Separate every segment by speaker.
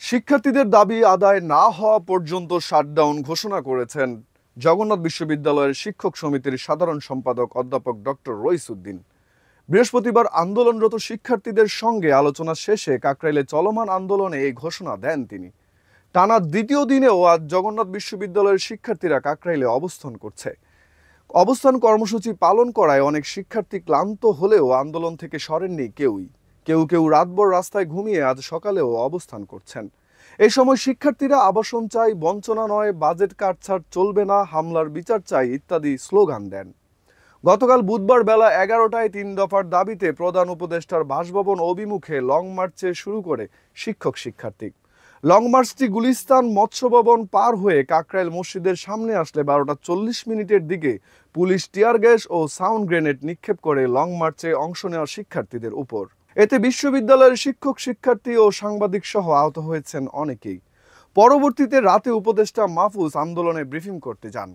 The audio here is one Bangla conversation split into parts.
Speaker 1: শিক্ষার্থীদের দাবি আদায় না হওয়া পর্যন্ত শাটডাউন ঘোষণা করেছেন জগন্নাথ বিশ্ববিদ্যালয়ের শিক্ষক সমিতির সাধারণ সম্পাদক অধ্যাপক ডক্টর রইসউদ্দিন। বৃহস্পতিবার আন্দোলনরত শিক্ষার্থীদের সঙ্গে আলোচনা শেষে কাকরাইলে চলমান আন্দোলনে এই ঘোষণা দেন তিনি। টানা দ্বিতীয় দিনেও আজ জগন্নাথ বিশ্ববিদ্যালয়ের শিক্ষার্থীরা কাকরাইলে অবস্থান করছে। অবস্থান কর্মসূচি পালন করায় অনেক শিক্ষার্থী ক্লান্ত হলেও আন্দোলন থেকে সরেননি কেউই। কেউ কেউ রাতভর রাস্তায় ঘুমিয়ে আজ সকালেও অবস্থান করছেন। এই সময় শিক্ষার্থীরা আবাসন চাই, বঞ্চনা নয়, বাজেট কাটছাট চলবে না, হামলার বিচার চাই ইত্যাদি স্লোগান দেন। গতকাল বুধবার বেলা 11টায় 3 দফার দাবিতে প্রধান উপদেষ্টার বাসভবন অভিমুখে লং মার্চে শুরু করে শিক্ষার্থী। লং মার্চটি গুলিস্তান মৎস্য ভবন পার হয়ে কাকরাইল মসজিদের সামনে আসলে 12টা 40 মিনিটের দিকে পুলিশ টিয়ার গ্যাস ও সাউন্ড গ্রেনেড নিক্ষেপ করে লং মার্চে অংশ নেওয়া শিক্ষার্থীদের উপর। এতে বিশ্ববিদ্যালয়ের শিক্ষার্থী ও সাংবাদিক সহ আহত হয়েছেন অনেকেই। পরবর্তীতে রাতে উপদেষ্টা মাহফুজ আন্দোলনে ব্রিফিং করতে যান।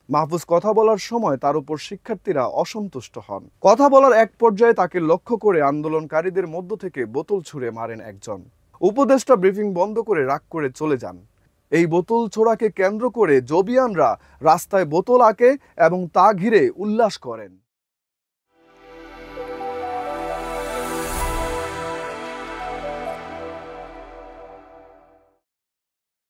Speaker 1: মাহফুজ কথা বলার সময় তার উপর শিক্ষার্থীরা অসন্তুষ্ট হন। কথা বলার এক পর্যায়ে তাকে লক্ষ্য করে আন্দোলনকারীদের মধ্য থেকে বোতল ছুঁড়ে মারেন একজন। উপদেষ্টা ব্রিফিং বন্ধ করে রাগ করে চলে যান। এই বোতল ছোড়াকে কেন্দ্র করে জবিয়ানরা রাস্তায় বোতল আঁকে এবং তা ঘিরে উল্লাস করেন।